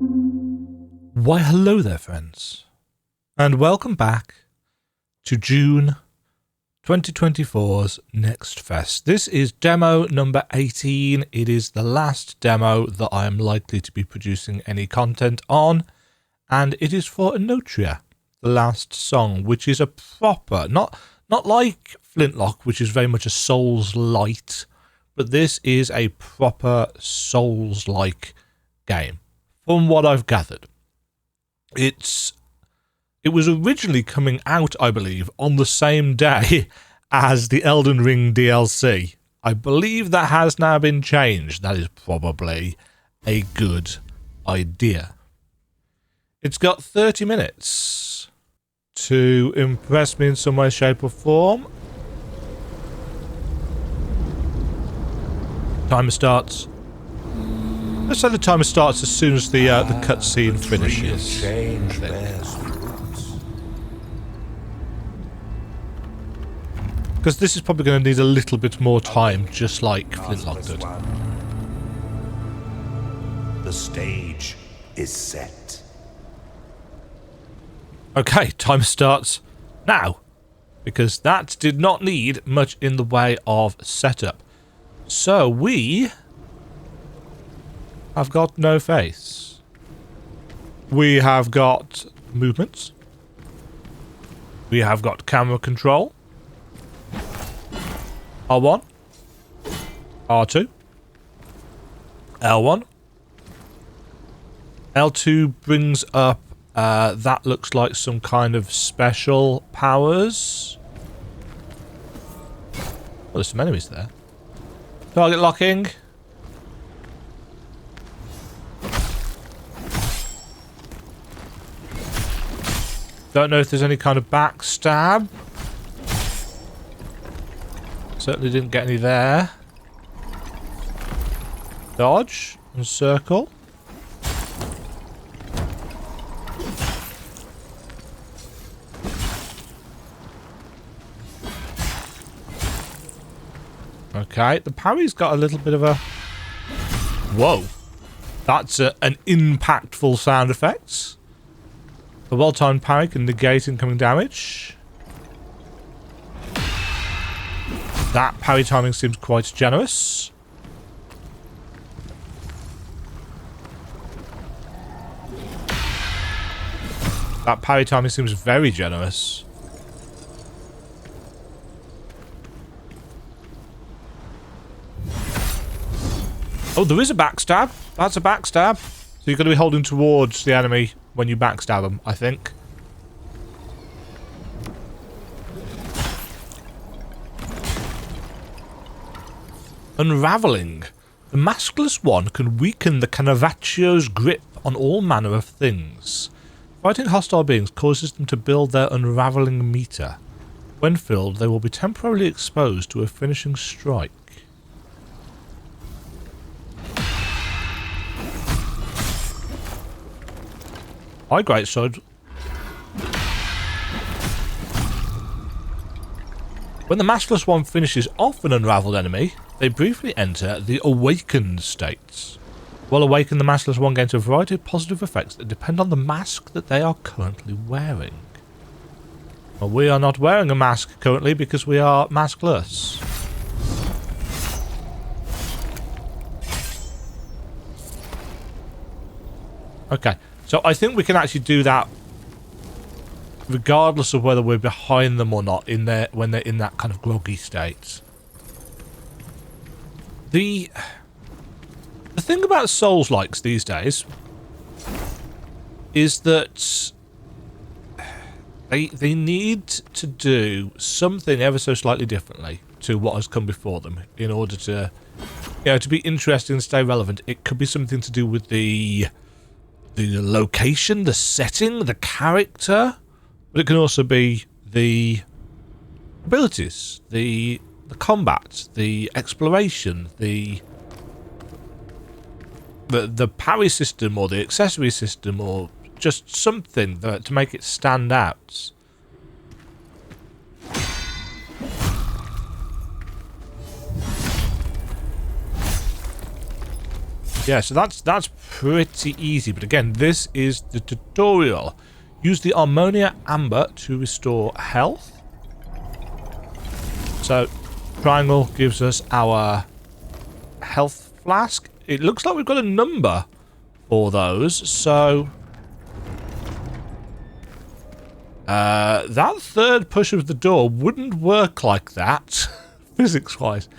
Why hello there friends, and welcome back to June 2024's NextFest. This is demo number 18. It is the last demo that I am likely to be producing any content on, and it is for Enotria, the last song, which is a proper, not like Flintlock, which is very much a Souls-light, but this is a proper Souls-like game, from what I've gathered. It was originally coming out, I believe, on the same day as the Elden Ring DLC. I believe that has now been changed. That is probably a good idea. It's got 30 minutes to impress me in some way, shape or form. Timer starts. Let's say the timer starts as soon as the cutscene finishes. Because this is probably going to need a little bit more time, just like Flintlock did. The stage is set. Okay, timer starts now. Because that did not need much in the way of setup. So we have got no face. We have got movements. We have got camera control. R1. R2. L1. L2 brings up, that looks like some kind of special powers. Oh, there's some enemies there. Target locking. Don't know if there's any kind of backstab. Certainly didn't get any there. Dodge and circle. Okay, the parry's got a little bit of a... Whoa. That's an impactful sound effect. A well-timed parry can negate incoming damage. That parry timing seems quite generous. That parry timing seems very generous. Oh, there is a backstab. That's a backstab. So you've got to be holding towards the enemy when you backstab them, I think. Unraveling. The maskless one can weaken the Carnavaccio's grip on all manner of things. Fighting hostile beings causes them to build their unraveling meter. When filled, they will be temporarily exposed to a finishing strike. Hi, greatsword. When the maskless one finishes off an unraveled enemy, they briefly enter the awakened states. While awakened, the maskless one gains a variety of positive effects that depend on the mask that they are currently wearing. Well, we are not wearing a mask currently because we are maskless. Okay, so I think we can actually do that regardless of whether we're behind them or not when they're in that kind of groggy state. The thing about Souls-likes these days is that they need to do something ever so slightly differently to what has come before them in order to, to be interesting and stay relevant. It could be something to do with the location, the setting, the character, but it can also be the abilities, the combat, the exploration, the parry system or the accessory system, or just something to make it stand out. Yeah, so that's pretty easy. But again, this is the tutorial. Use the Ammonia Amber to restore health. So, triangle gives us our health flask. It looks like we've got a number for those. So, that third push of the door wouldn't work like that, physics-wise.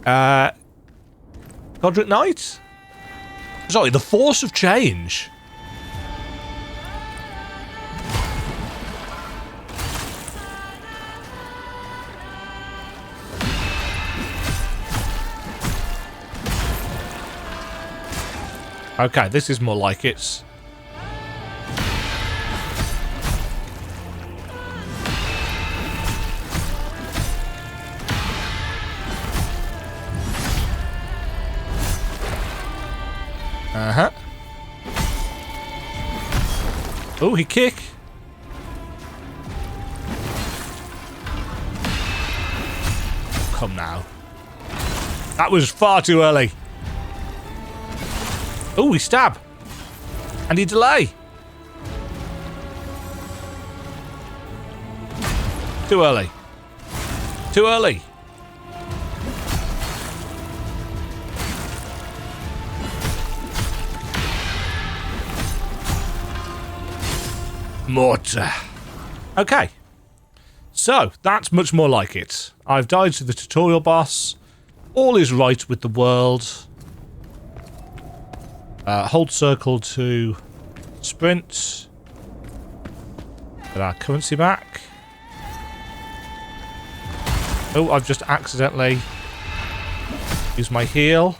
Godric Knight? Sorry, the Force of Change. Okay, this is more like it. Uh-huh. Oh, he kick. Come now. That was far too early. Oh, he stab. And he delay. Too early. Too early. Mortar. Okay. So, that's much more like it. I've died to the tutorial boss. All is right with the world. Hold circle to sprint. Get our currency back. Oh, I've just accidentally used my heal.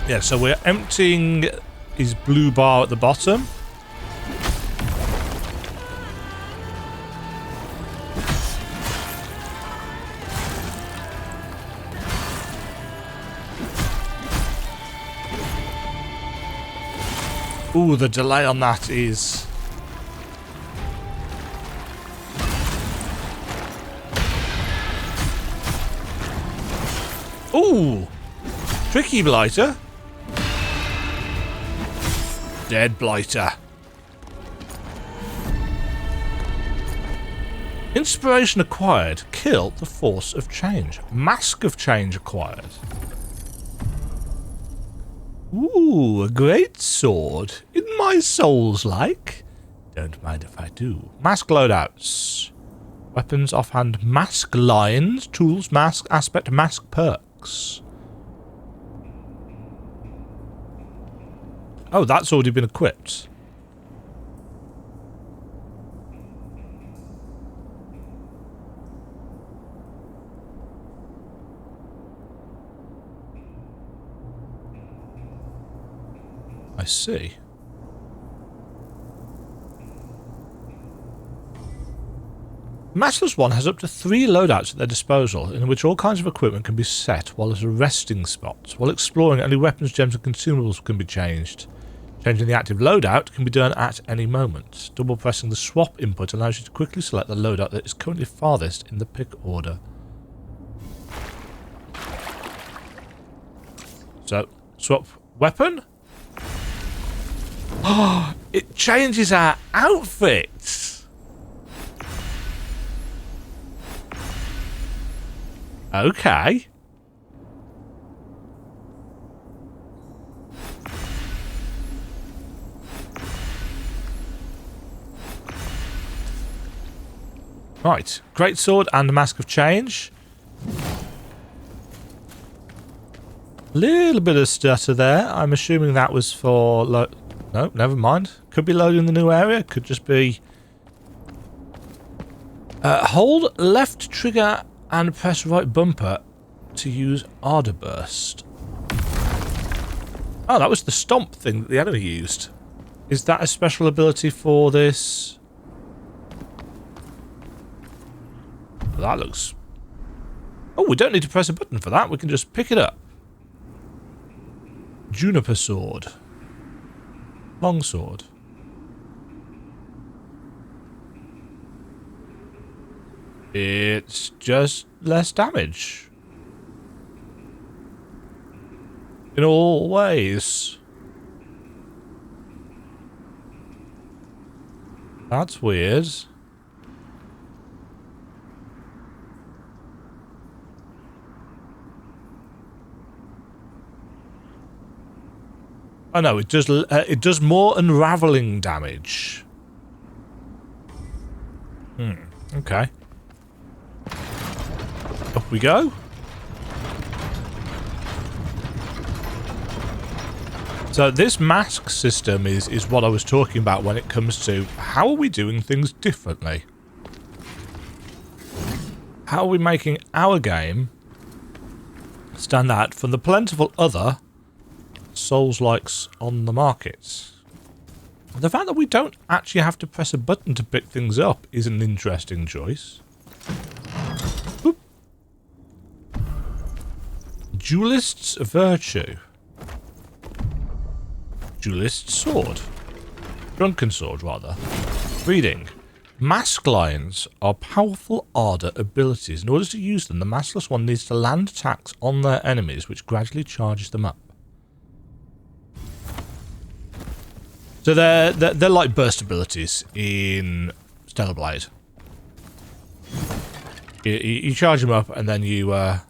Yeah, so we're emptying his blue bar at the bottom. Ooh, the delay on that is... Ooh! Tricky blighter. Dead blighter. Inspiration acquired. Kill the force of change. Mask of change acquired. Ooh, a great sword. In my soulslike. Don't mind if I do. Mask loadouts. Weapons offhand. Mask lines. Tools. Mask aspect. Mask perks. Oh, that's already been equipped. I see. Master's One has up to 3 loadouts at their disposal, in which all kinds of equipment can be set while at a resting spot. While exploring, only weapons, gems and consumables can be changed. Changing the active loadout can be done at any moment. Double pressing the swap input allows you to quickly select the loadout that is currently farthest in the pick order. So, swap weapon. Oh, it changes our outfits. Okay. Right, great sword and mask of change. Little bit of stutter there. I'm assuming that was for no, never mind. Could be loading the new area. Could just be hold left trigger and press right bumper to use Ardor Burst. Oh, that was the stomp thing that the enemy used. Is that a special ability for this? That looks... Oh, we don't need to press a button for that. We can just pick it up. Juniper sword. Long sword. It's just less damage. In all ways. That's weird. Oh no, it does more unraveling damage. Okay. Up we go. So this mask system is what I was talking about when it comes to how are we doing things differently? How are we making our game stand out from the plentiful other Souls-likes on the market? The fact that we don't actually have to press a button to pick things up is an interesting choice. Oop. Duelist's Virtue. Duelist's Sword. Drunken Sword, rather. Reading. Mask lines are powerful Ardor abilities. In order to use them, the maskless one needs to land attacks on their enemies, which gradually charges them up. So they're like burst abilities in Stellar Blade. You charge them up and then you oh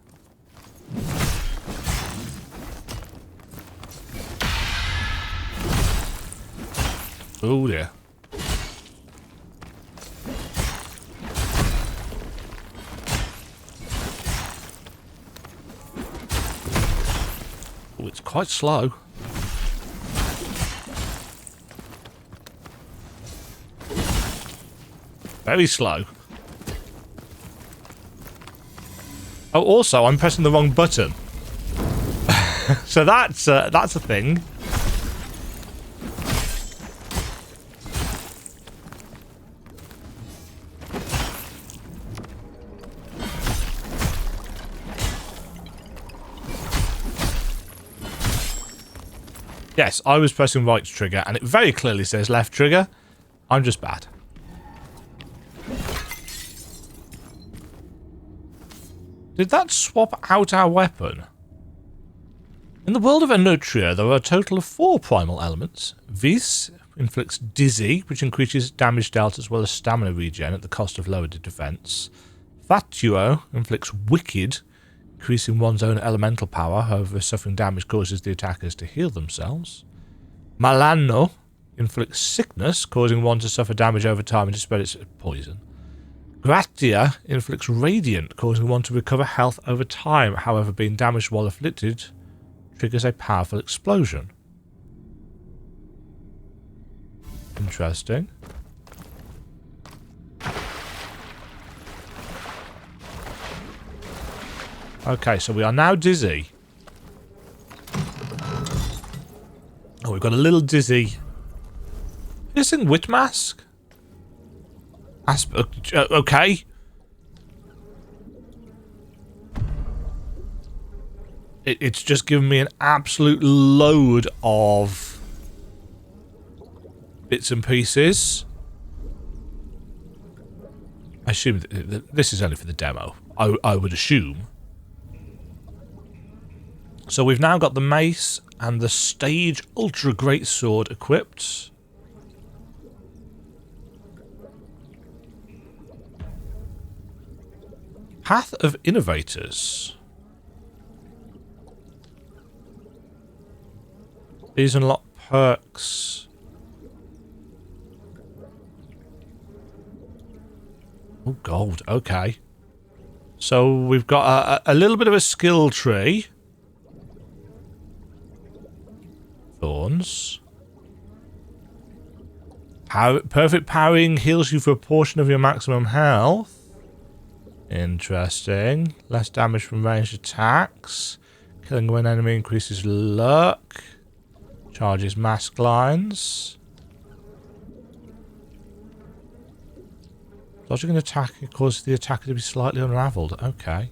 dear. Oh, it's quite slow. Very slow. Oh, also, I'm pressing the wrong button. So that's a thing. Yes, I was pressing right trigger, and it very clearly says left trigger. I'm just bad. Did that swap out our weapon? In the world of Enotria, there are a total of 4 primal elements. Vis inflicts Dizzy, which increases damage dealt as well as stamina regen at the cost of lowered defense. Fatuo inflicts Wicked, increasing one's own elemental power, however suffering damage causes the attackers to heal themselves. Malanno inflicts Sickness, causing one to suffer damage over time and to spread its poison. Gratia inflicts Radiant, causing one to recover health over time, however being damaged while afflicted triggers a powerful explosion. Interesting. Okay, so we are now dizzy. Oh, we've got a little dizzy. Piercing Wit Mask? Okay. It's just given me an absolute load of bits and pieces. I assume this is only for the demo. I would assume. So we've now got the mace and the Stage Ultra Great Sword equipped. Path of Innovators. These unlock perks. Oh, gold. Okay. So we've got a little bit of a skill tree. Thorns. Perfect parrying heals you for a portion of your maximum health. Interesting. Less damage from ranged attacks. Killing one enemy increases luck. Charges mask lines. Dodging an attack causes the attacker to be slightly unravelled. Okay.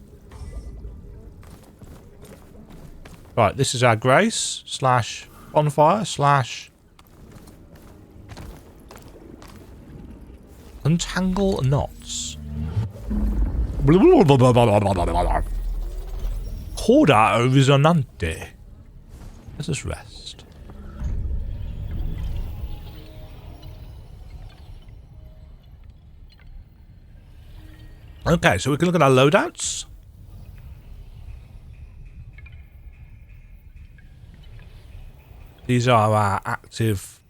Right, this is our Grace / Bonfire / Untangle Knots. Corda resonante. Let us rest. Okay, so we can look at our loadouts. These are our active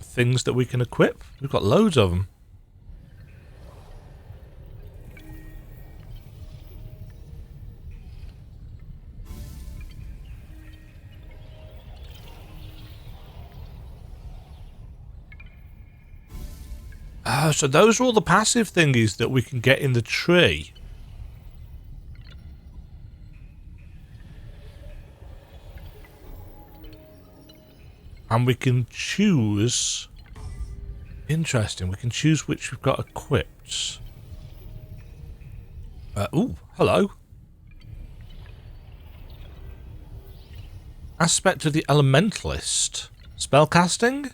things that we can equip. We've got loads of them. So those are all the passive thingies that we can get in the tree. And we can choose... Interesting, we can choose which we've got equipped. Ooh, hello. Aspect of the Elementalist. Spellcasting?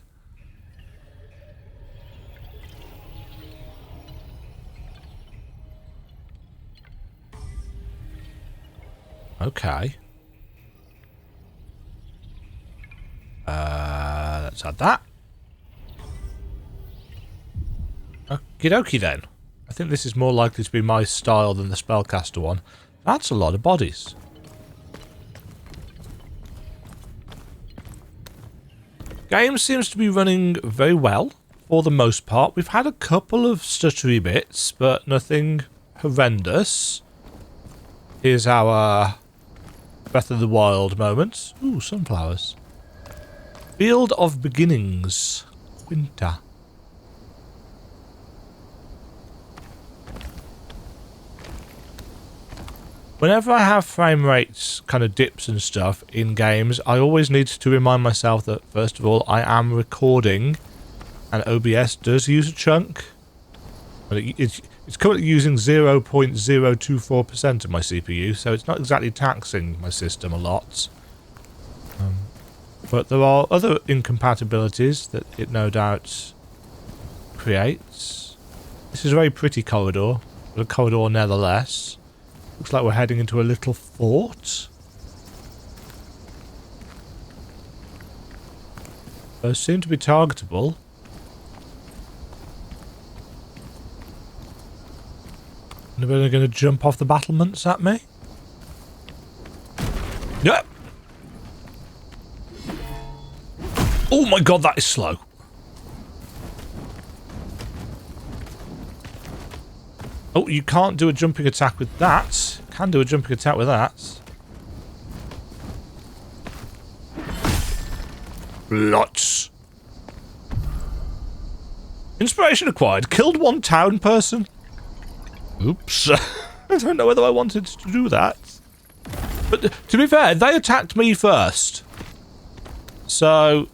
Okay. Let's add that. Okie dokie then. I think this is more likely to be my style than the spellcaster one. That's a lot of bodies. Game seems to be running very well for the most part. We've had a couple of stuttery bits, but nothing horrendous. Here's our Breath of the Wild moment. Ooh, sunflowers. Field of Beginnings. Winter. Whenever I have frame rates kind of dips and stuff in games, I always need to remind myself that, first of all, I am recording, and OBS does use a chunk. But it's currently using 0.024% of my CPU, so it's not exactly taxing my system a lot. But there are other incompatibilities that it no doubt creates. This is a very pretty corridor, but a corridor nevertheless. Looks like we're heading into a little fort. Those seem to be targetable. Anybody going to jump off the battlements at me? Yep. Oh my god, that is slow. Oh, you can't do a jumping attack with that. Can do a jumping attack with that. Lots. Inspiration acquired. Killed one town person. Oops. I don't know whether I wanted to do that. But to be fair, they attacked me first. So,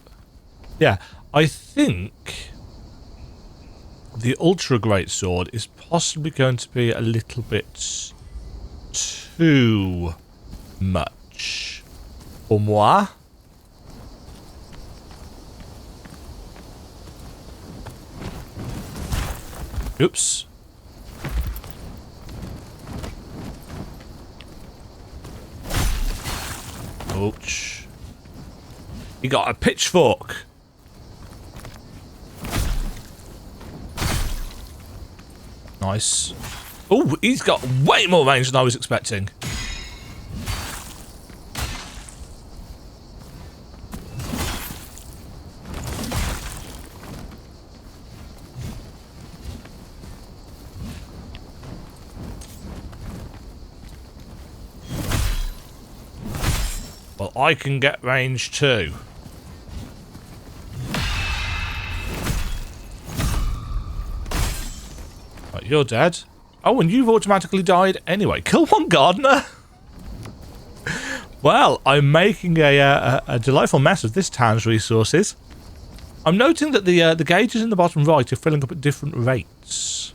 yeah. I think the Ultra Great Sword is possibly going to be a little bit too much for moi. Oops. Ouch. He got a pitchfork. Nice. Oh, he's got way more range than I was expecting. Well, I can get range too. Right, you're dead. Oh, and you've automatically died anyway. Kill one gardener? Well, I'm making a delightful mess of this town's resources. I'm noting that the gauges in the bottom right are filling up at different rates.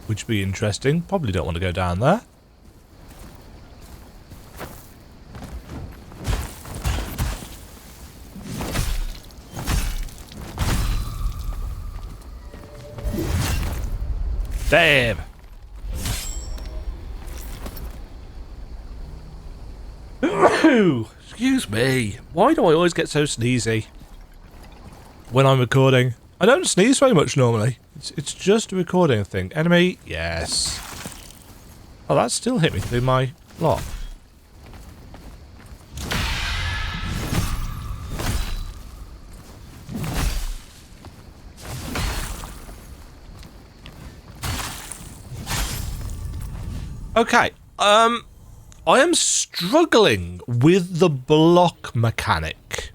Which would be interesting. Probably don't want to go down there. Damn. Excuse me. Why do I always get so sneezy when I'm recording? I don't sneeze very much normally. It's just a recording thing. Enemy? Yes. Oh, that still hit me through my lock. Okay, I am struggling with the block mechanic.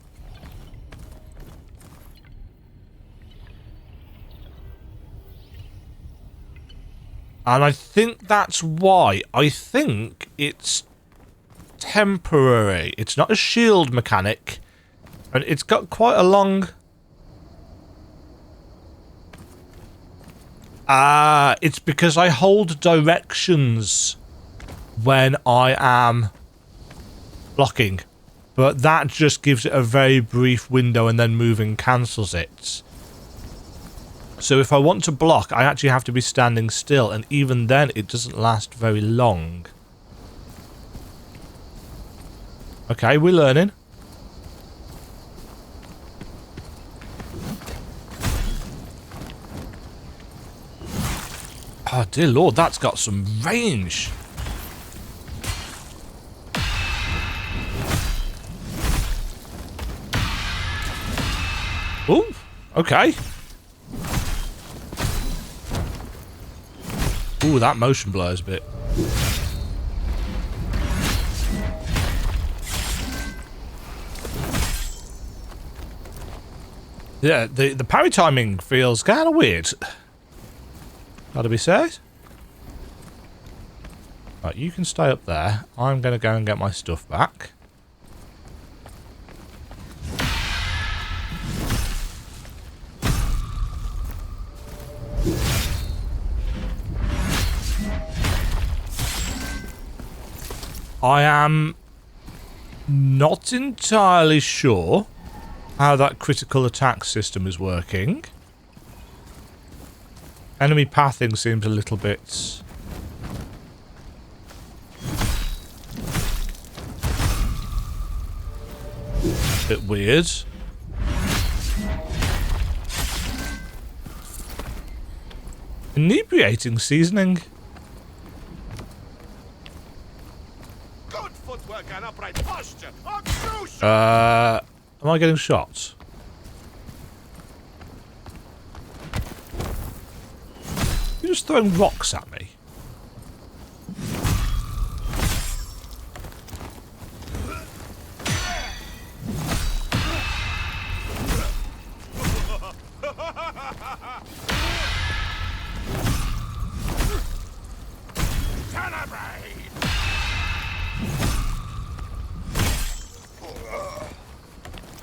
And I think that's why. I think it's temporary. It's not a shield mechanic. And it's got quite a long... it's because I hold directions when I am blocking. But that just gives it a very brief window and then moving cancels it. So if I want to block, I actually have to be standing still, and even then it doesn't last very long. Okay, we're learning. Oh dear lord, that's got some range. Ooh, okay. Ooh, that motion blurs a bit. Yeah, the parry timing feels kind of weird. Gotta be said. Right, you can stay up there. I'm gonna go and get my stuff back. I am not entirely sure how that critical attack system is working. Enemy pathing seems a little bit... bit weird. Inebriating seasoning. An upright posture are crucial. Am I getting shot? You're just throwing rocks at me.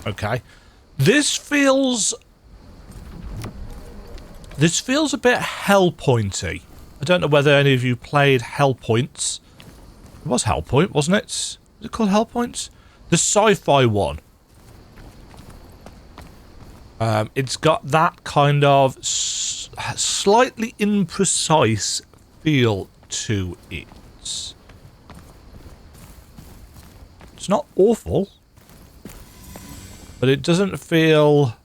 Okay. This feels a bit Hellpointy. I don't know whether any of you played Hellpoints. It was Hellpoint, wasn't it? Was it called Hellpoint? The sci-fi one. It's got that kind of slightly imprecise feel to it. It's not awful. But it doesn't feel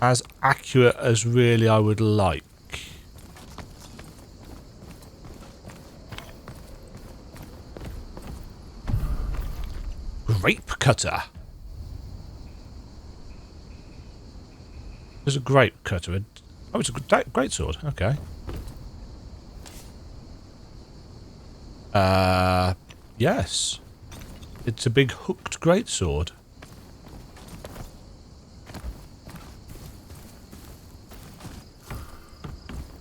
as accurate as really I would like. Grape cutter. There's a grape cutter. Oh, it's a great sword. Okay. Yes. It's a big hooked greatsword.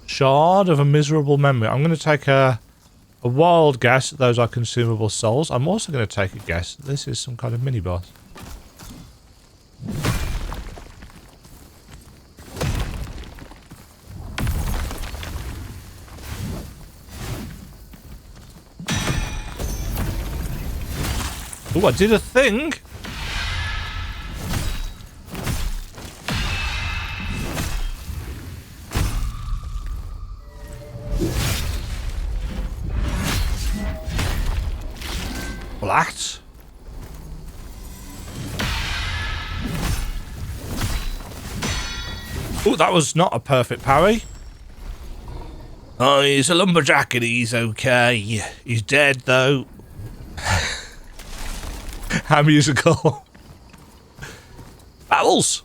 Shard of a miserable memory. I'm going to take a wild guess that those are consumable souls. I'm also going to take a guess that this is some kind of mini-boss. Oh, I did a thing! Splat. Oh, that was not a perfect parry. Oh, he's a lumberjack and he's okay. He's dead, though. How musical. Bowels.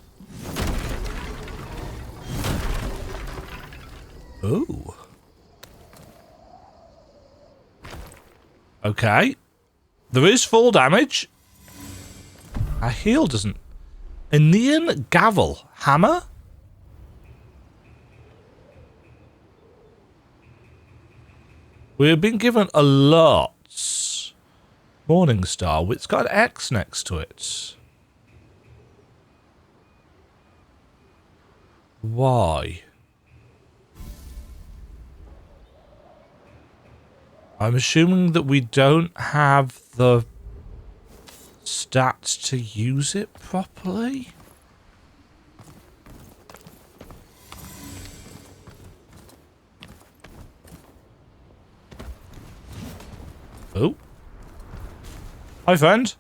Ooh. Okay. There is full damage. Our heal doesn't... A neon gavel hammer? We've been given a lot. Morning Star. It's got an X next to it. Why? I'm assuming that we don't have the stats to use it properly. Oh. Hi, friend.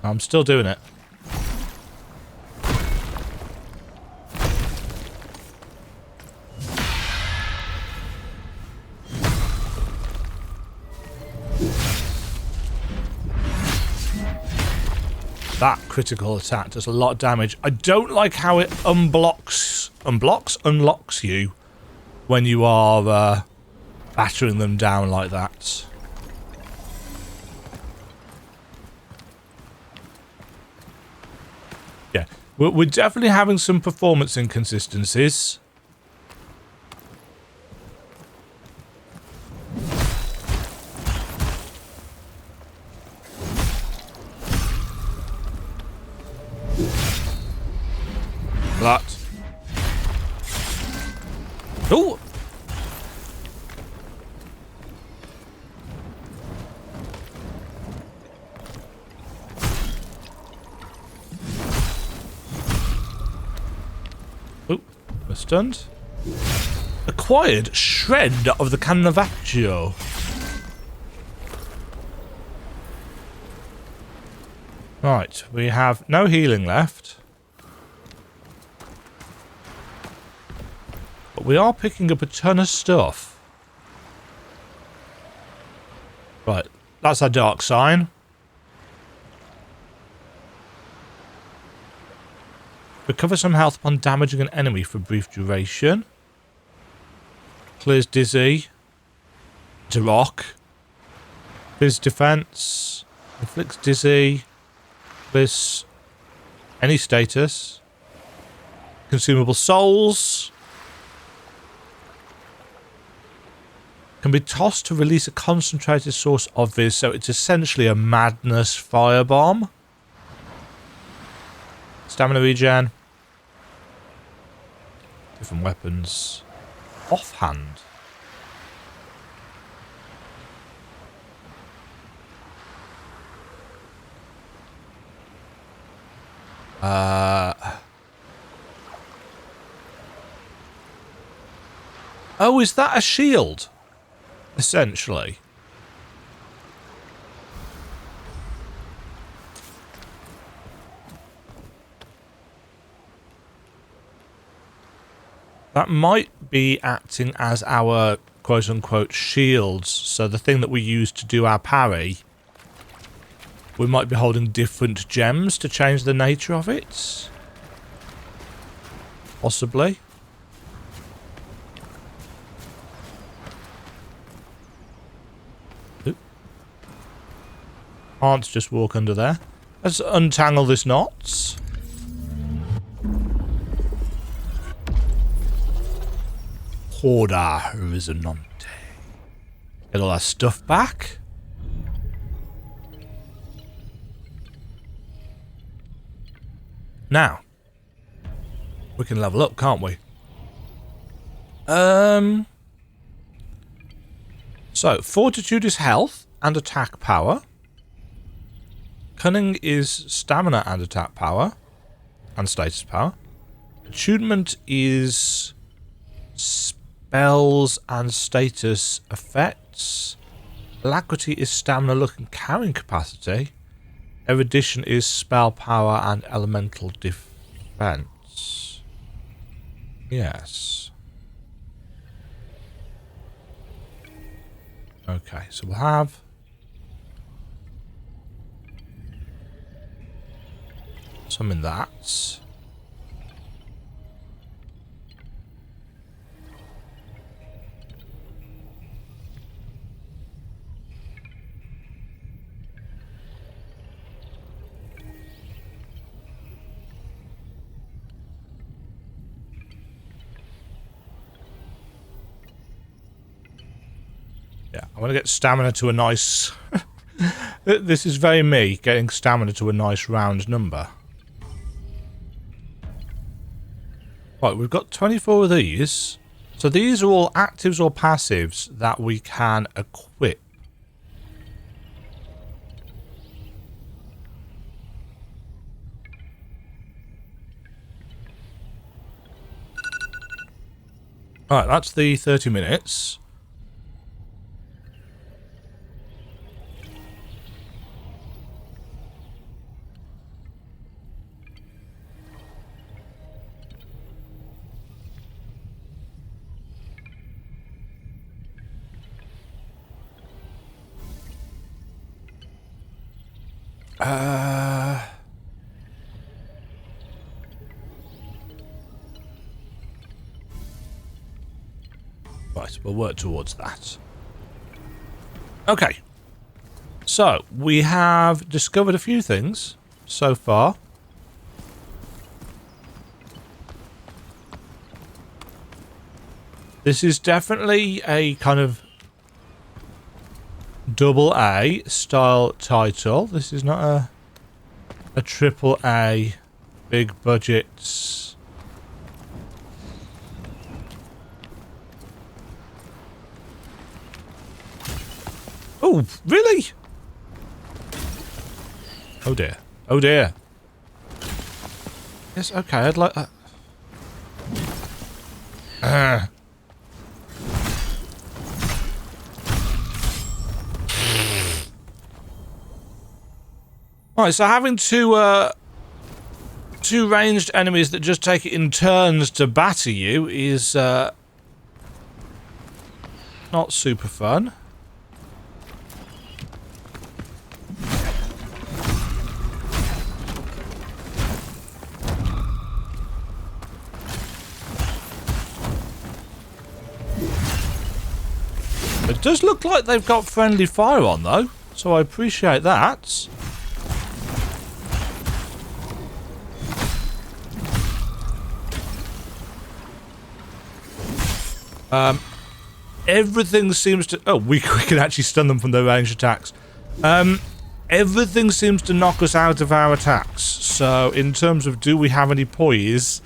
I'm still doing it. That critical attack does a lot of damage. I don't like how it unlocks you when you are battering them down like that. Yeah, we're definitely having some performance inconsistencies. That. Oh! Oh, we're stunned. Acquired shred of the Cannavaccio. Right, we have no healing left. But we are picking up a ton of stuff. Right, that's our dark sign. Recover some health upon damaging an enemy for a brief duration. Clears dizzy. To rock. Clears defense. Inflicts dizzy. Clears any status. Consumable souls. Can be tossed to release a concentrated source of this, so it's essentially a madness firebomb. Stamina regen. Different weapons. Offhand. Oh, is that a shield? Essentially. That might be acting as our quote-unquote shields. So the thing that we use to do our parry, we might be holding different gems to change the nature of it. Possibly. Can't just walk under there. Let's untangle this knot. Horda Resonante. Get all our stuff back. Now, we can level up, can't we? So, Fortitude is health and attack power. Cunning is stamina and attack power. And status power. Attunement is spells and status effects. Alacrity is stamina, luck, and carrying capacity. Erudition is spell power and elemental defense. Yes. Okay, so we'll have some in that. Yeah, I want to get stamina to a nice... This is very me, getting stamina to a nice round number. Right, we've got 24 of these. So these are all actives or passives that we can equip. Alright, that's the 30 minutes. Right, we'll work towards that. Okay. So, we have discovered a few things so far. This is definitely a kind of double A style title. This is not a triple A big budget. Oh, really? Oh dear. Oh dear. Yes, okay, I'd like that. Right, so having two ranged enemies that just take it in turns to batter you is not super fun. It does look like they've got friendly fire on though, so I appreciate that. Everything seems to... Oh, we can actually stun them from their ranged attacks. Everything seems to knock us out of our attacks. So, in terms of do we have any poise,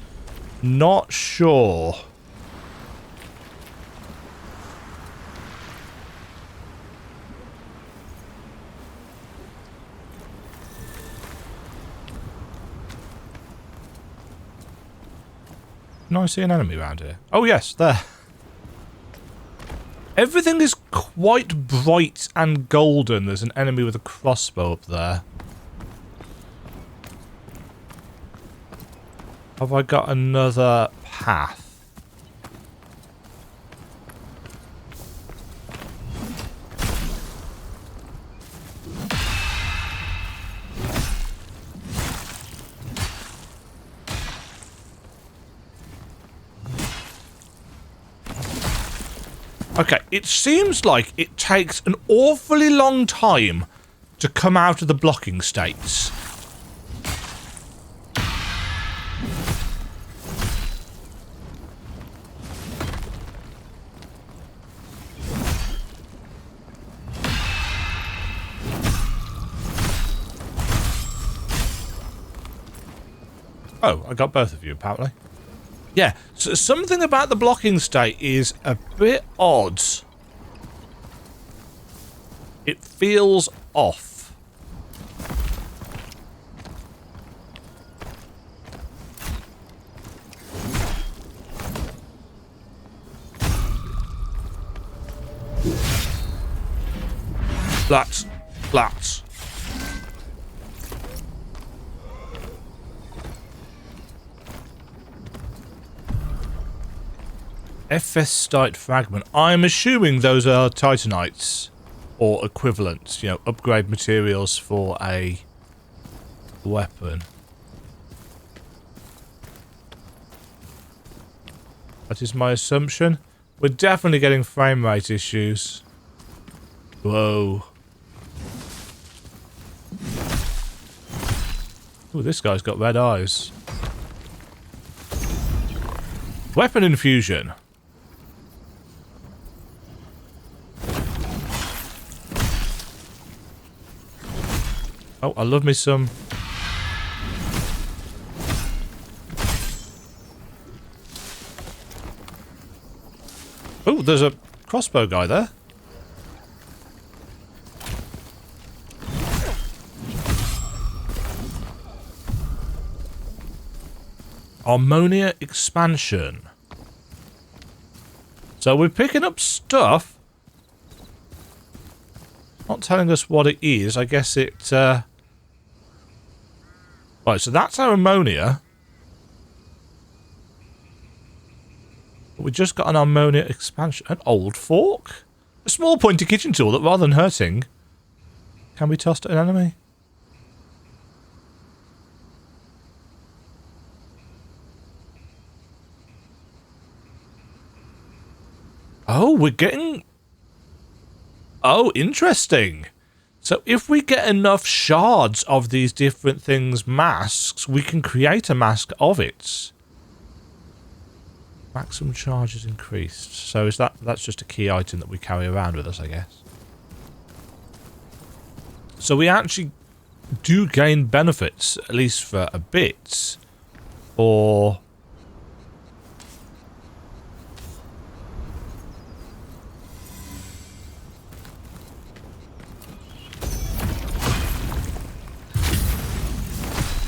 not sure. Can I see an enemy around here? Oh yes, there. Everything is quite bright and golden. There's an enemy with a crossbow up there. Have I got another path? Okay, it seems like it takes an awfully long time to come out of the blocking states. Oh, I got both of you, apparently. Yeah, so something about the blocking state is a bit odd. It feels off. Flats. Flats. Ephestite fragment. I'm assuming those are titanites or equivalents, you know, upgrade materials for a weapon. That is my assumption. We're definitely getting frame rate issues. Whoa. Ooh, this guy's got red eyes. Weapon infusion. Oh, I love me some. Oh, there's a crossbow guy there. Ammonia expansion. So we're picking up stuff. Not telling us what it is. I guess it... Right, so that's our ammonia. But we just got an ammonia expansion. An old fork? A small pointy kitchen tool that, rather than hurting, can be tossed at an enemy. Oh, we're getting... Oh, interesting. So if we get enough shards of these different things' masks, we can create a mask of it. Maximum charge is increased. So is that's just a key item that we carry around with us, I guess. So we actually do gain benefits, at least for a bit, or...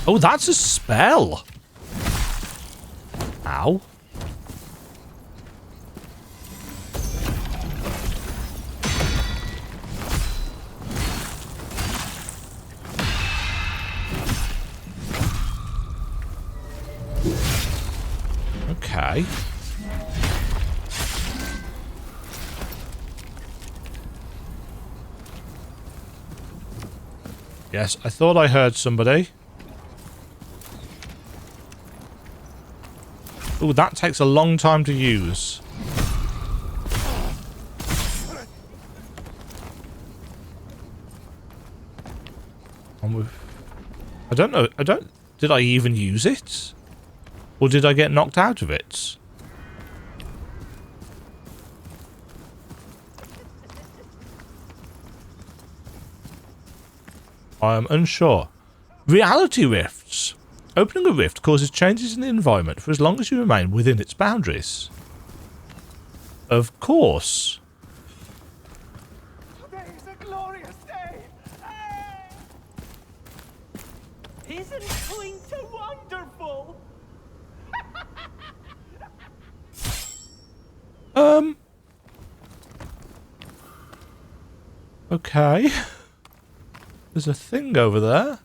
Oh, that's a spell! Ow. Okay. Yes, I thought I heard somebody. Ooh, that takes a long time to use. I don't know. Did I even use it? Or did I get knocked out of it? I am unsure. Reality rifts. Opening a rift causes changes in the environment for as long as you remain within its boundaries. Of course. Today is a glorious day. Isn't Clinton wonderful? Okay. There's a thing over there.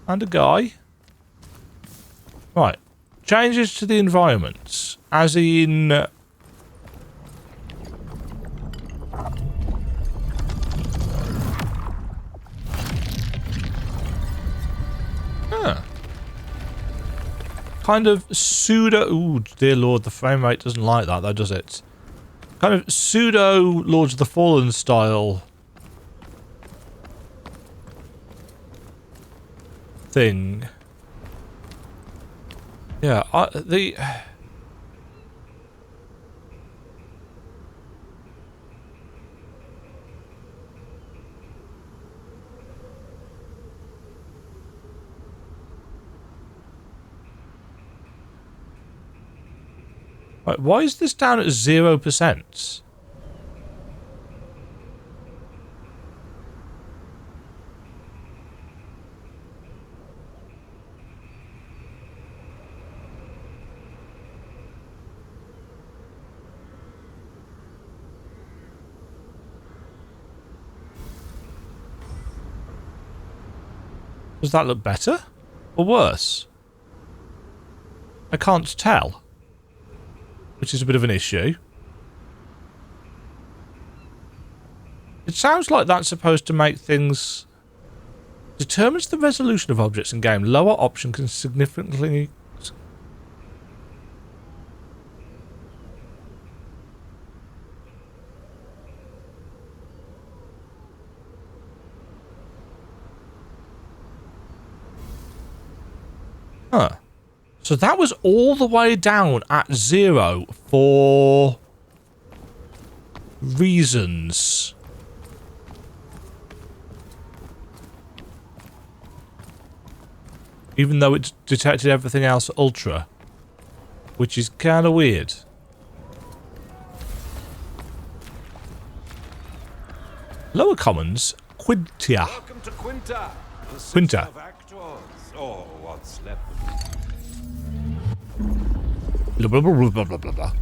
And a guy. Right. Changes to the environment. As in... Kind of pseudo... Ooh, dear lord, the frame rate doesn't like that, though, does it? Kind of pseudo Lords of the Fallen style... thing. Yeah, the... Right, why is this down at 0%? Does that look better? Or worse? I can't tell. Which is a bit of an issue. It sounds like that's supposed to make things... Determines the resolution of objects in game. Lower option can significantly... Huh. So that was all the way down at 0 for... reasons. Even though it detected everything else at ultra. Which is kind of weird. Lower commons, Quintia. Welcome to Quinta. The city Quinta. of actors, or what's left. Blah, blah, blah, blah, blah, blah, blah.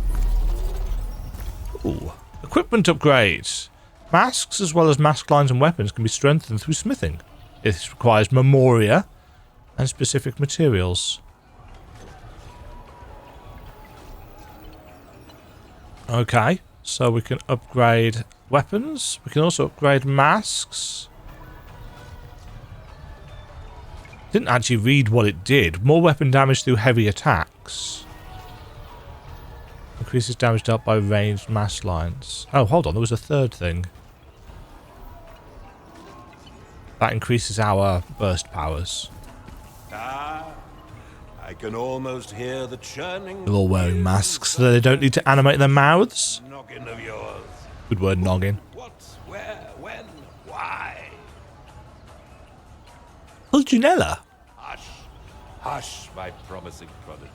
Ooh. Equipment upgrades. Masks as well as mask lines and weapons can be strengthened through smithing. This requires memoria and specific materials. Okay, so we can upgrade weapons. We can also upgrade masks. Didn't actually read what it did. More weapon damage through heavy attacks. Increases damage dealt by ranged mask lines. Oh, hold on, there was a third thing. That increases our burst powers. Ah, I can almost hear the churning. They're all wearing masks so they don't need to animate their mouths. Noggin of yours. Good word, noggin. What, where, when, why? Pulginella. Hush, hush, my promising prodigy.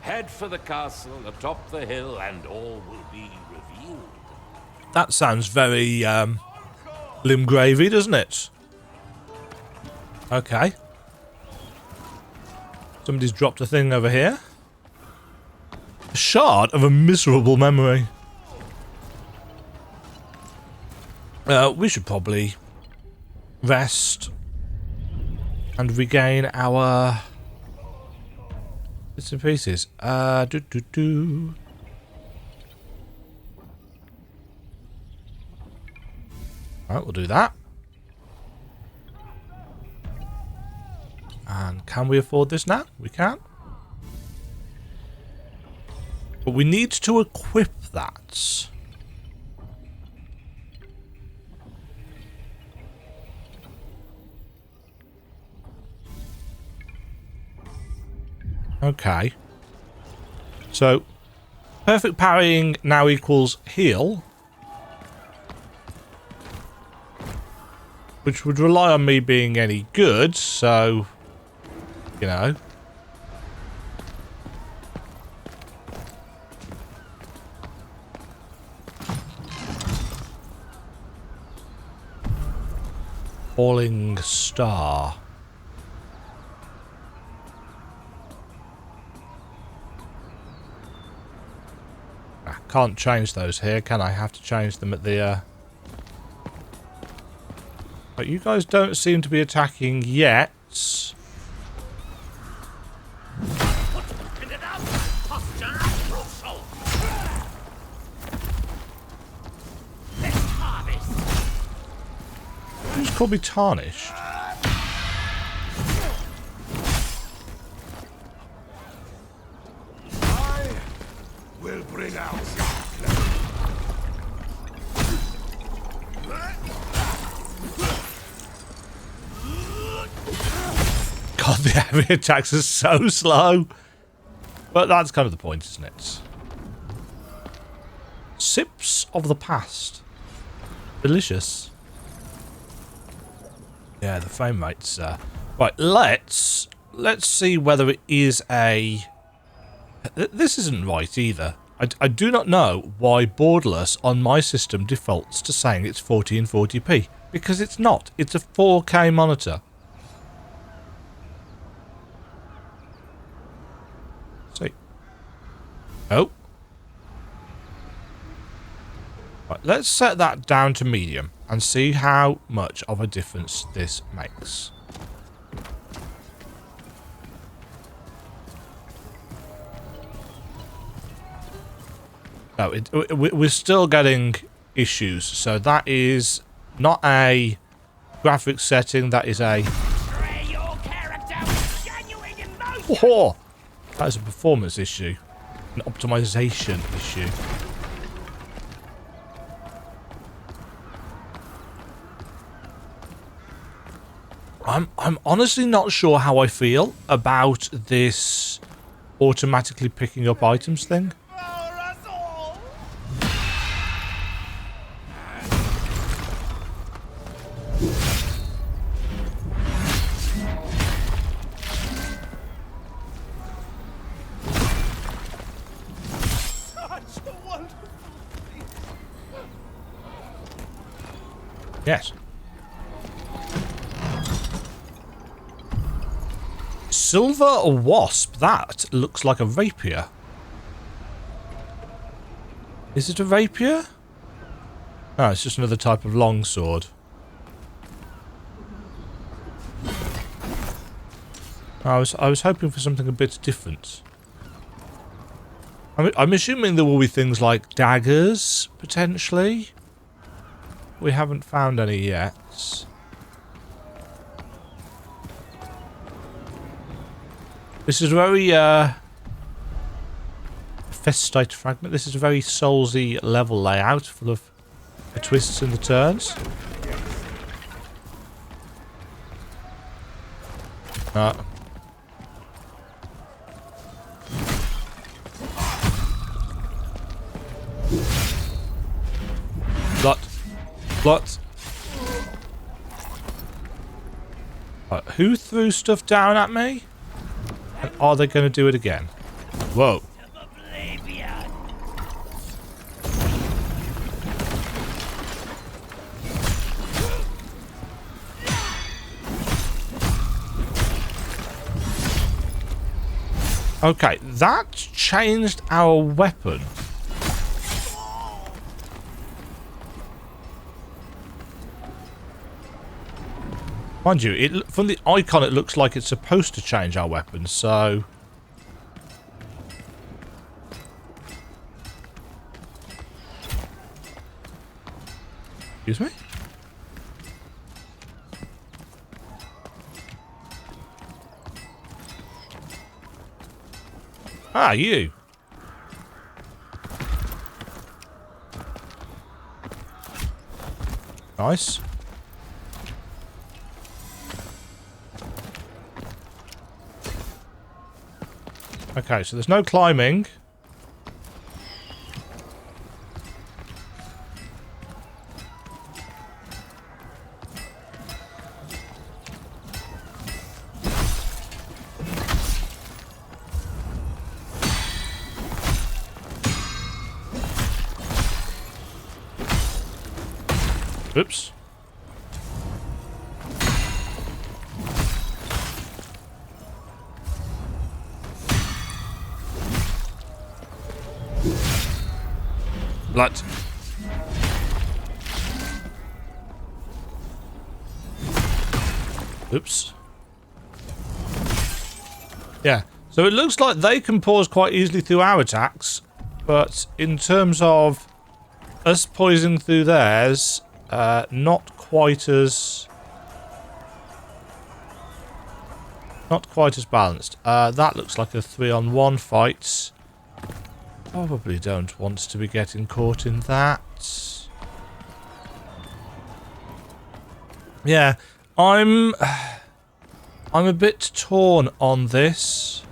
Head for the castle atop the hill, and all will be revealed. That sounds very limb gravy, doesn't it? Okay. Somebody's dropped a thing over here. A shard of a miserable memory. We should probably rest and regain our bits and pieces. Alright, we'll do that. And can we afford this now? We can. But we need to equip that. Okay. So, perfect parrying now equals heal. Which would rely on me being any good, so... You know. Falling star. I can't change those here, can I? Have to change them at the... But you guys don't seem to be attacking yet. Who's called me tarnished? I will bring out God, the heavy attacks are so slow. But that's kind of the point, isn't it? Sips of the past. Delicious. Yeah, the frame rate's... Right, let's see whether it is a... This isn't right either. I do not know why Borderless on my system defaults to saying it's 1440p. Because it's not. It's a 4K monitor. See. Oh. Right, let's set that down to medium and see how much of a difference this makes. No, we're still getting issues. So that is not a graphics setting. That is a... Oh, that is a performance issue. An optimization issue. I'm honestly not sure how I feel about this automatically picking up items thing. Yes. Silver wasp. That looks like a rapier. Is it a rapier? No, it's just another type of longsword. I was hoping for something a bit different. I'm assuming there will be things like daggers, potentially. We haven't found any yet. This is very, Festite fragment. This is a very Soulsy level layout, full of the twists and the turns. What? Who threw stuff down at me? And are they going to do it again? Whoa. Okay, that changed our weapon. Mind you, from the icon it looks like it's supposed to change our weapon, so... Excuse me? Ah, you. Nice. Okay, so there's no climbing. Oops. Blood. Oops. Yeah, so it looks like they can pause quite easily through our attacks, but in terms of us poisoning through theirs, not quite as balanced. That looks like a 3-on-1 fight. Probably don't want to be getting caught in that. Yeah, I'm a bit torn on this.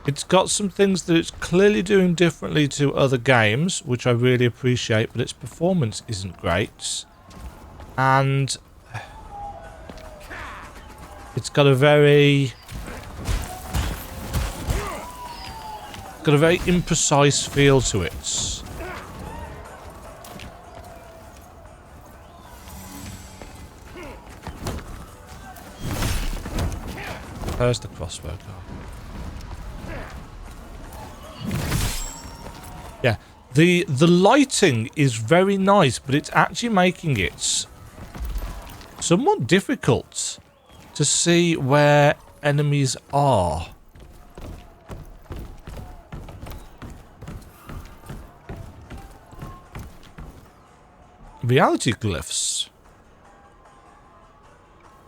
It's got some things that it's clearly doing differently to other games, which I really appreciate, but its performance isn't great. And it's got a very imprecise feel to it. There's the crossbow guy. Yeah, the lighting is very nice, but it's actually making it somewhat difficult to see where enemies are. reality glyphs.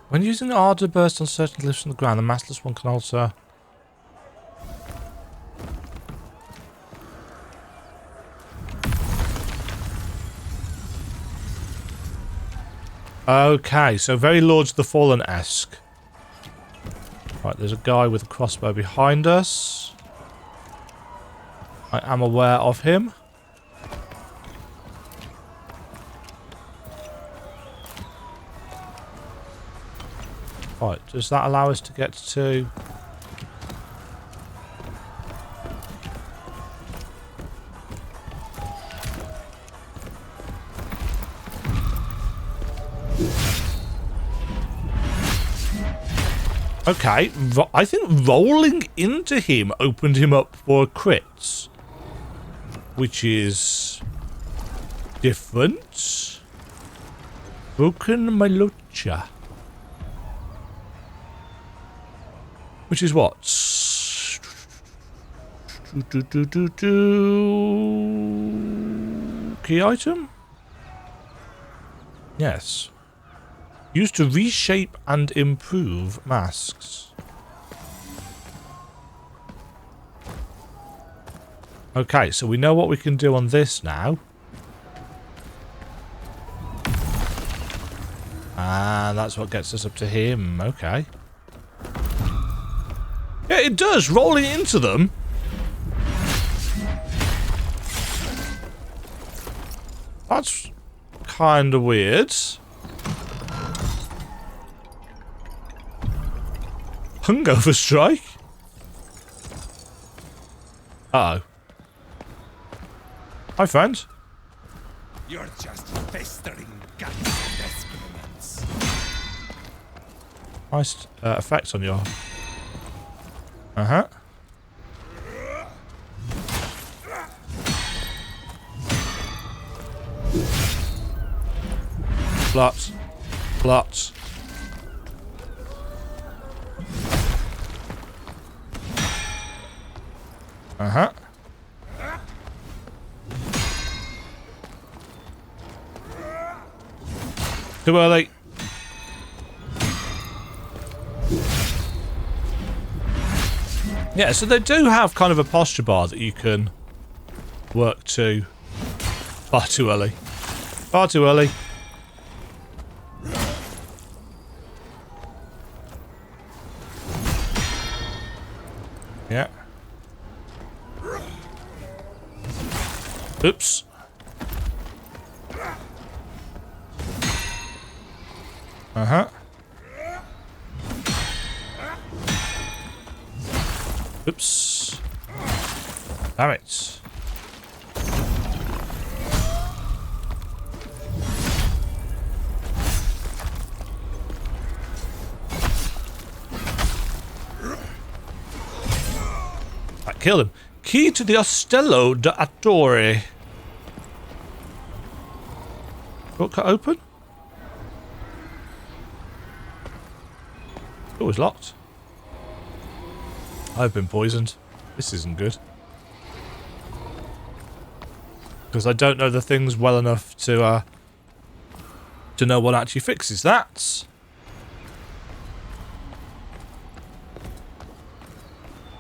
When using Ardor Burst on certain glyphs on the ground, the Masterless one can alter... Okay, so very Lords of the Fallen-esque. Right, there's a guy with a crossbow behind us. I am aware of him. Right, does that allow us to get to... Okay, I think rolling into him opened him up for crits. Which is... different. Broken Melucha. Which is what? Key item? Yes. Used to reshape and improve masks. Okay, so we know what we can do on this now. Ah, that's what gets us up to him. Okay. Yeah, it does. Rolling into them. That's kind of weird. Hungover strike? Uh-oh. Hi, friend. You're just festering guts and excrements. Nice effects on your... Uh-huh. Lots. Lots. Uh-huh. Too early. Yeah, so they do have kind of a posture bar that you can work to. Far too early. Far too early. Yeah. Oops. Uh-huh. Oops. Damn it. I killed him. Key to the Ostello de Attore. Shortcut open? Oh, it's locked. I've been poisoned. This isn't good. Because I don't know the things well enough to know what actually fixes that.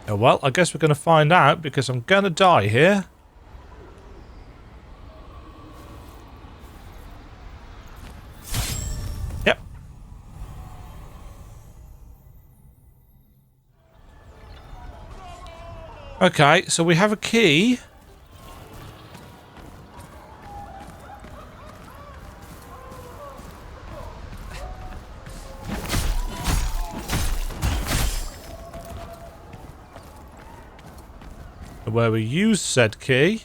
Oh, well, I guess we're going to find out because I'm going to die here. Yep. Okay, so we have a key. Where we use said key.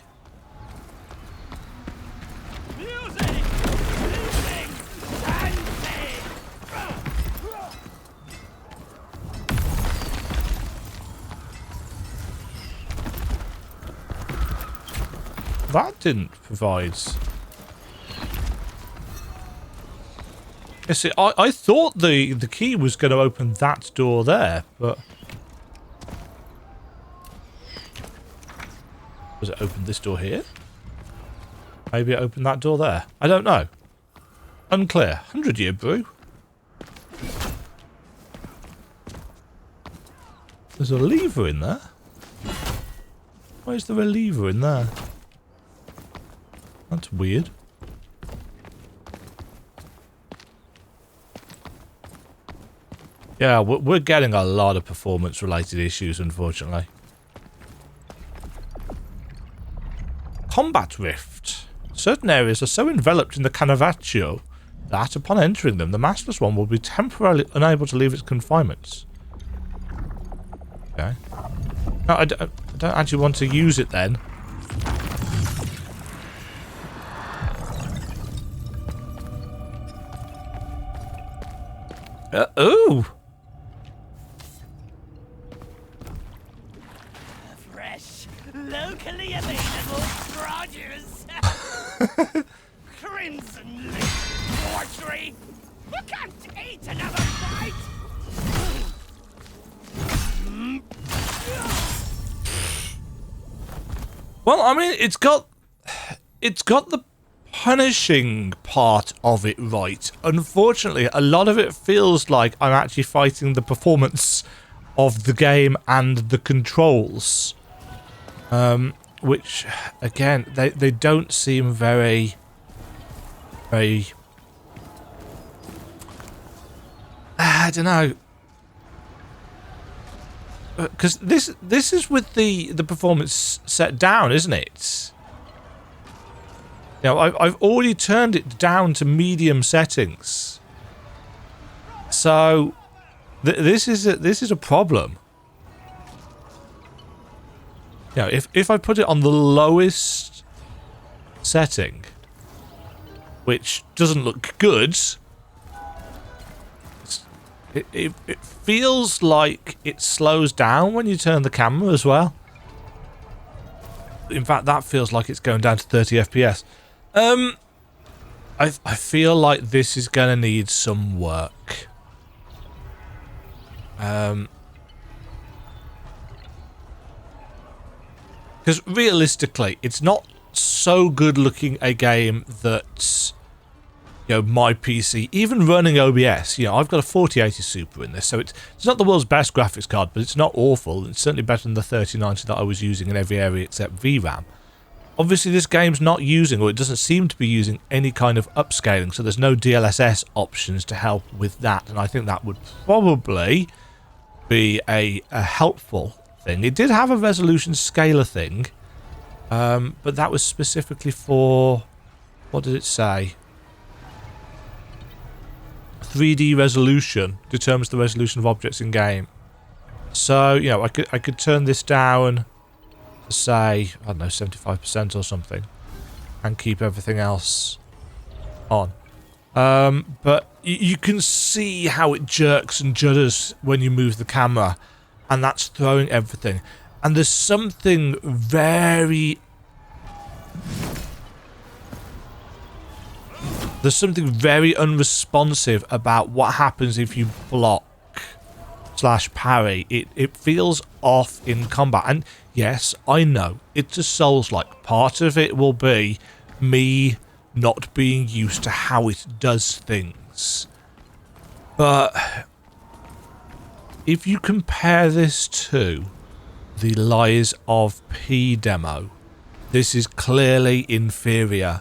That didn't provide. You see, I thought the key was going to open that door there, but was it open this door here? Maybe it opened that door there. I don't know. Unclear. 100-year brew. There's a lever in there. Why is there a lever in there? That's weird. Yeah, we're getting a lot of performance-related issues, unfortunately. Combat rift. Certain areas are so enveloped in the Caravaggio that, upon entering them, the Masterless One will be temporarily unable to leave its confinements. Okay. No, I don't actually want to use it then. Ooh! Fresh, locally available produce. Crimson poetry. You can't eat another bite. Well, I mean, it's got the punishing part of it right. Unfortunately, a lot of it feels like I'm actually fighting the performance of the game and the controls. Which, again, they don't seem very... I don't know. Because this is with the performance set down, isn't it? You know, I've already turned it down to medium settings. So this is a problem. You know, if I put it on the lowest setting, which doesn't look good, it feels like it slows down when you turn the camera as well. In fact, that feels like it's going down to 30 FPS. I feel like this is going to need some work. Because realistically, it's not so good looking a game that, you know, my PC, even running OBS, you know, I've got a 4080 Super in this, so it's not the world's best graphics card, but it's not awful. It's certainly better than the 3090 that I was using in every area except VRAM. Obviously, this game's not using, or it doesn't seem to be using, any kind of upscaling, so there's no DLSS options to help with that, and I think that would probably be a helpful thing. It did have a resolution scaler thing, but that was specifically for, what did it say? 3D resolution determines the resolution of objects in game. So, you know, I could turn this down to say, I don't know, 75% or something, and keep everything else on. But you can see how it jerks and judders when you move the camera, and that's throwing everything. And there's something very... There's something very unresponsive about what happens if you block / parry. It feels off in combat. And yes, I know, it's a Souls-like. Part of it will be me not being used to how it does things. But if you compare this to the Lies of P demo, this is clearly inferior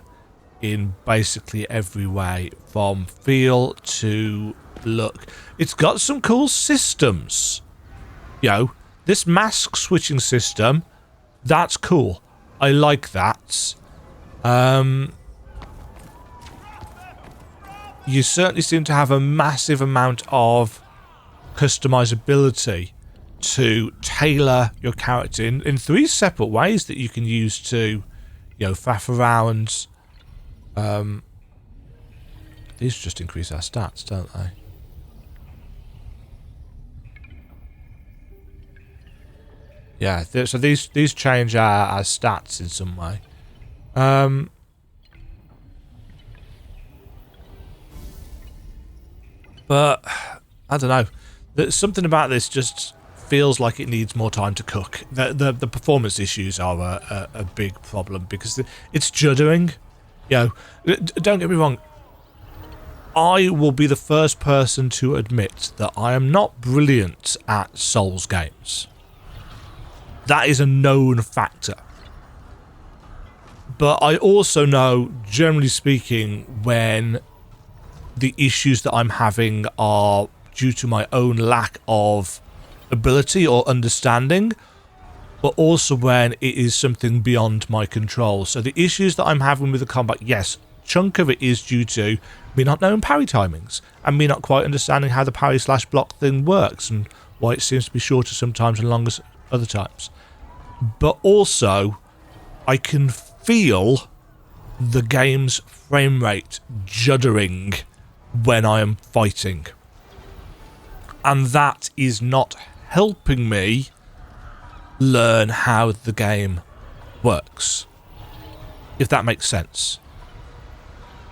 in basically every way, from feel to look. It's got some cool systems. You know, this mask switching system, that's cool. I like that. You certainly seem to have a massive amount of customizability to tailor your character in 3 separate ways that you can use to, you know, faff around. These just increase our stats, don't they? Yeah, so these change our stats in some way. But I don't know. There's something about this just feels like it needs more time to cook. The performance issues are a big problem because it's juddering. You know, don't get me wrong. I will be the first person to admit that I am not brilliant at Souls games. That is a known factor. But I also know, generally speaking, when the issues that I'm having are due to my own lack of ability or understanding, but also when it is something beyond my control. So the issues that I'm having with the combat, yes, chunk of it is due to me not knowing parry timings and me not quite understanding how the parry/block thing works and why it seems to be shorter sometimes and longer other times. But also, I can feel the game's frame rate juddering when I am fighting. And that is not helping me learn how the game works, if that makes sense.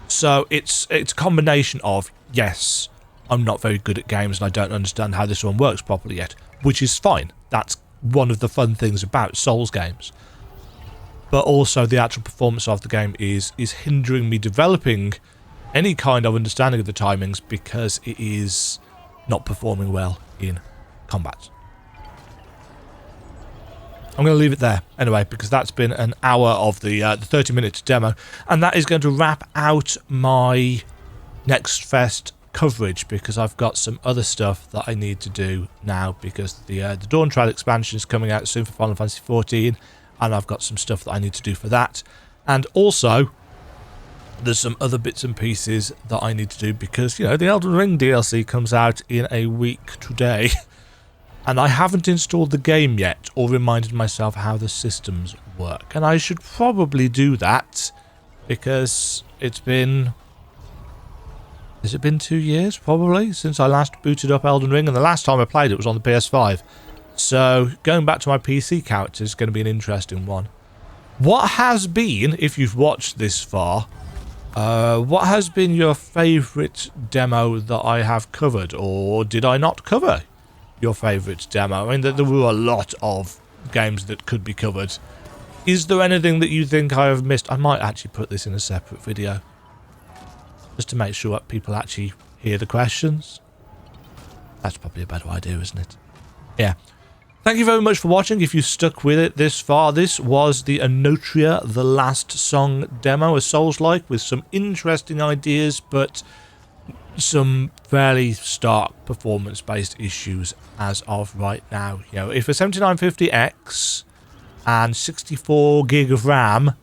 So it's a combination of, yes, I'm not very good at games and I don't understand how this one works properly yet, which is fine. That's one of the fun things about Souls games. But also the actual performance of the game is hindering me developing any kind of understanding of the timings because it is not performing well in combat. I'm going to leave it there anyway, because that's been an hour of the 30-minute demo, and that is going to wrap out my NextFest coverage, because I've got some other stuff that I need to do now, because the Dawn Trail expansion is coming out soon for Final Fantasy XIV, and I've got some stuff that I need to do for that. And also, there's some other bits and pieces that I need to do, because, you know, the Elden Ring DLC comes out in a week today. And I haven't installed the game yet or reminded myself how the systems work. And I should probably do that because it's been... Has it been 2 years, probably, since I last booted up Elden Ring? And the last time I played it was on the PS5. So going back to my PC character is going to be an interesting one. What has been, if you've watched this far, what has been your favourite demo that I have covered? Or did I not cover your favourite demo? I mean, there were a lot of games that could be covered. Is there anything that you think I have missed? I might actually put this in a separate video, just to make sure that people actually hear the questions. That's probably a better idea, isn't it? Yeah. Thank you very much for watching. If you stuck with it this far, this was the Enotria The Last Song demo, a Souls-like with some interesting ideas, but some fairly stark performance-based issues as of right now. You know, if a 7950X and 64 gig of RAM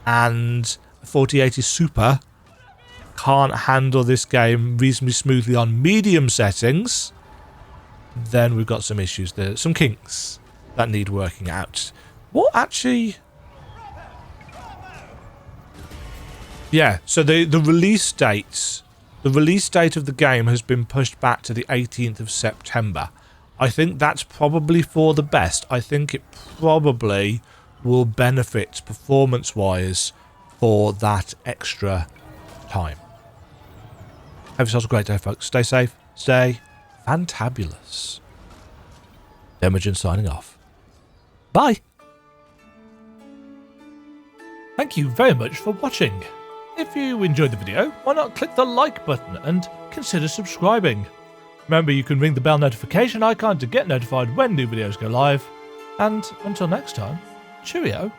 and a 4080 Super can't handle this game reasonably smoothly on medium settings, then we've got some issues there, some kinks that need working out. What actually... Yeah, so the release dates... The release date of the game has been pushed back to the 18th of September. I think that's probably for the best. I think it probably will benefit performance-wise for that extra time. Hope yourselves a great day, folks. Stay safe. Stay fantabulous. Demajen signing off. Bye. Thank you very much for watching. If you enjoyed the video, why not click the like button and consider subscribing. Remember, you can ring the bell notification icon to get notified when new videos go live. And until next time, cheerio.